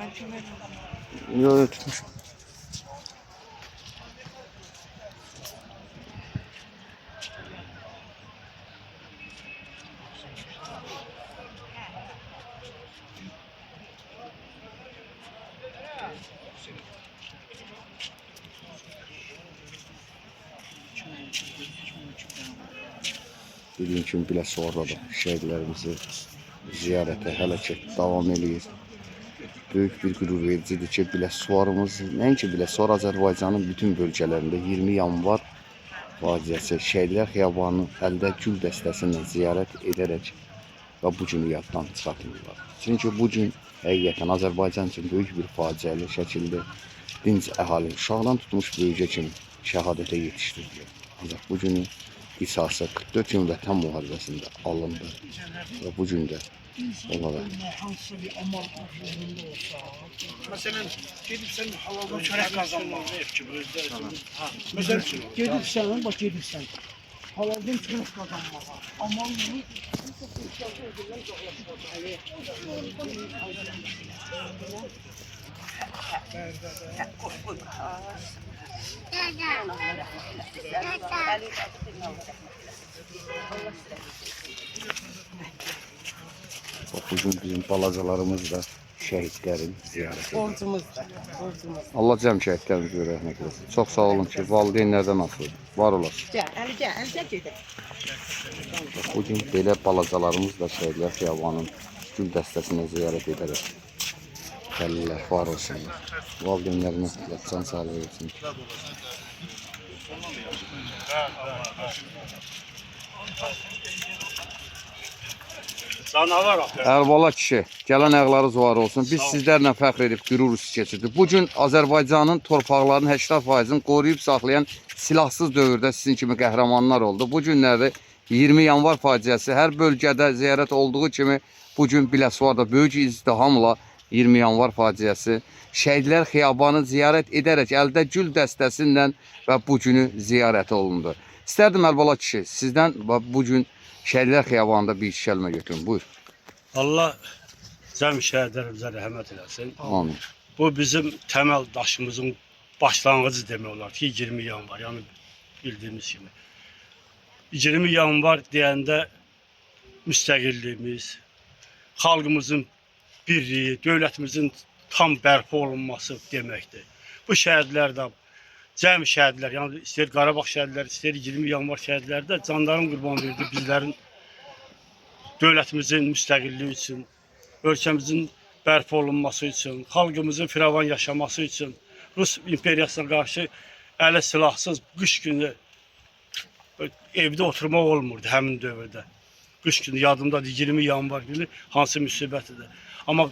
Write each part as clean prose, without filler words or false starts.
Yok yok tutmuş. Bildiğin kimi bilə sonra da şəhidlərimizi ziyarətə hələ ki davam edir. Böyük bir qürur vericidir ki, Biləsuvarımız, nəinki Biləsuvar, Azərbaycanın bütün bölgələrində 20 yanvar faciəsi Şəhidlər Xiyabanının əldə gül dəstəsindən ziyarət edərək və bu günü yaddan çıxartmırlar. Çünki bu gün həqiqətən Azərbaycan üçün böyük bir faciəli şəkildə dinc əhali uşaqdan tutmuş böyücə kimi şəhadətə yetişdirilir. Ancaq bu günü qisası 44 gün Vətən müharibəsində alındı və bu gün də onlara. Məsələn, gedibsən halaldan çörək qazanmalı ev kimi özləri. Məsələn, gedibsən, bax gedibsən. Halaldan çörək qazanmalı. Amma bunu Bugün bizim balacalarımız da şəhidlərin ziyarəti. Borcumuzdur. Allah cəm şəhidlərimizə rəhmət eləsin. Çox sağ olun ki, valideynlərdən asılı. Var olasın. Əli gedək. Bugün belə balacalarımız da Şəhidlər Xiyabanının gül dəstəsinə ziyarət edərək gəlirlər, var olsunlar. Valideynlərinə can sağlığı versin. canavar axı. Ərbala kişi, gələn əqlarınız var olsun. Biz sizlərlə fəxr edib qürur üstü keçirdik. Bugün Azərbaycanın torpaqlarının 80%-ni qoruyub saxlayan silahsız dövrdə sizin kimi qəhrəmanlar oldu. Bu günlərdə 20 yanvar faciəsi hər bölgədə ziyarət olduğu kimi bugün Biləsuvarda böyük izdihamla 20 yanvar faciəsi Şəhidlər Xiyabanı ziyarət edərək əldə gül dəstəsindən və bu günü ziyarət olundu. İstərdim Ərbala kişi, sizdən bugün Şəhidlər Xiyabanında bir iki kəlmə götürün. Buyur. Allah cəm şəhidlərimizə rəhmət eləsin. Amin. Bu bizim təməl daşımızın başlanğıcı demək olar ki, 20 yanvar, yəni bildiyimiz kimi. 20 yanvar deyəndə müstəqilliyimiz, xalqımızın birliyi, dövlətimizin tam bərpa olunması deməkdir. Bu şəhidlər də, cəm şəhidlər, yəni istəyir Qarabağ şəhidləri, istəyir 20 yanvar şəhidləri də canların qurban verdi bizlərin dövlətimizin müstəqilliyi üçün, ölkəmizin bərpa olunması üçün, xalqımızın firavan yaşaması üçün, Rus imperiyasına qarşı ələ silahsız qış günü evdə oturmaq olmurdu həmin dövrdə. Qış günü yadımdadır 20 yanvar günü hansı müsibətidir. Amma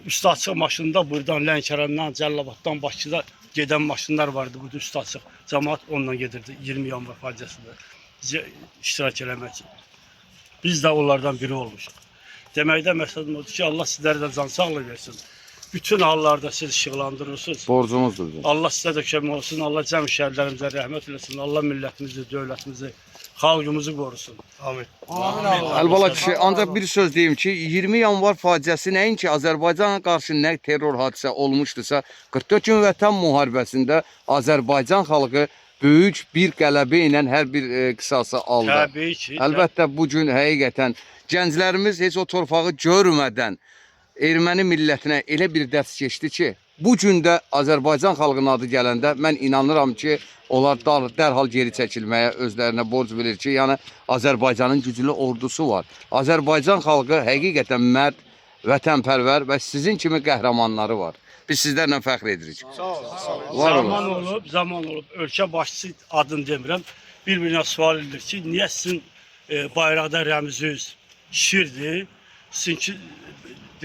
üstü açıq maşında buradan Lənkərandan, Cəlilabaddan Bakıda gedən maşınlar vardı. Burada üstü açıq cəmaat onunla gedirdi 20 yanvar faciəsində iştirak eləmək üçün. Biz də onlardan biri olmuşuq. Deməkdə məqsədim odur ki, Allah sizlərə də can sağlığı versin. Bütün hallarda siz işıqlandırırsınız. Borcumuzdur bizim. Allah sizə də kömək olsun. Allah cəm şəhidlərimizə rəhmət eləsin. Allah millətimizi, dövlətimizi, xalqımızı qorusun. Amin. Əlbala kişi, ancaq bir söz deyim ki, 20 yanvar faciəsi nəinki Azərbaycana qarşı nə terror hadisə olmuşdursa, 44 gün Vətən müharibəsində Azərbaycan xalqı böyük bir qələbə ilə hər bir qisası aldı. Təbii ki. Əlbəttə bu gün həqiqətən gənclərimiz heç o torpağı görmədən erməni millətinə elə bir dərs keçdi ki, bu gün də Azərbaycan xalqının adı gələndə mən inanıram ki, onlar dərhal geri çəkilməyə özlərinə borc bilir ki, yəni Azərbaycanın güclü ordusu var. Azərbaycan xalqı həqiqətən mərd, vətənpərvər və sizin kimi qəhrəmanları var. Biz sizlərlə fəxr edirik. Zaman olub, ölkə başçısı adını demirəm, bir-birinə sual edilir ki, niyə sizin bayraqda rəmziniz şirdir, sizinki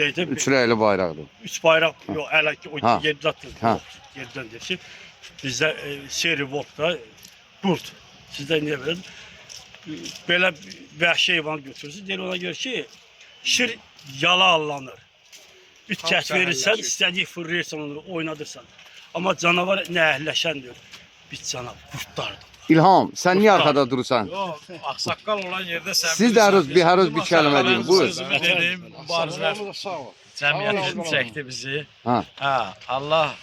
üç rəyli bayraqdır. Üç bayraq, yox, hələ ki, o yerdən deyir ki, bizdə seri voltda qurt, sizdə niyə verir? Belə vəhşi heyvan götürürsünüz, deyir ona görə ki, şir yala allanır. Üç kət verirsən, istədiyi fırlayırsan onu, oynadırsan. Amma canavar nə əhləşəndir, bit canavar, qurtlardır. İlham, sən niyə arkada durursan? Yox, ağsaqqal olan yerdə sən siz də hər öz bir kəlmə deyin, buyur. Sözümü dedim, mübarizlər cəmiyyət üçün çəkdi bizi. Ha. Ha, Allah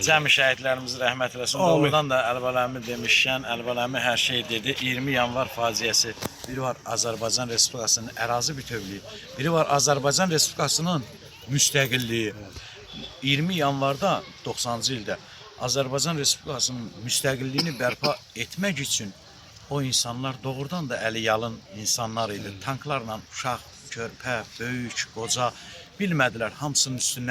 cəmi şəhidlərimizi rəhmət eləsin. Amin. Doğrudan da Əlbaləmi demişkən, Əlbaləmi hər şey dedi. 20 yanvar faciəsi. Biri var Azərbaycan Respublikasının ərazi bütövlüyü. Biri var Azərbaycan Respublikasının müstəqilliyi. 20 yanvarda 90-cı ildə Azərbaycan Respublikasının müstəqilliyini bərpa etmək üçün o insanlar doğrudan da əli yalın insanlar idi. Tanklarla uşaq, körpə, böyük, qoca bilmədilər hamısının üstündən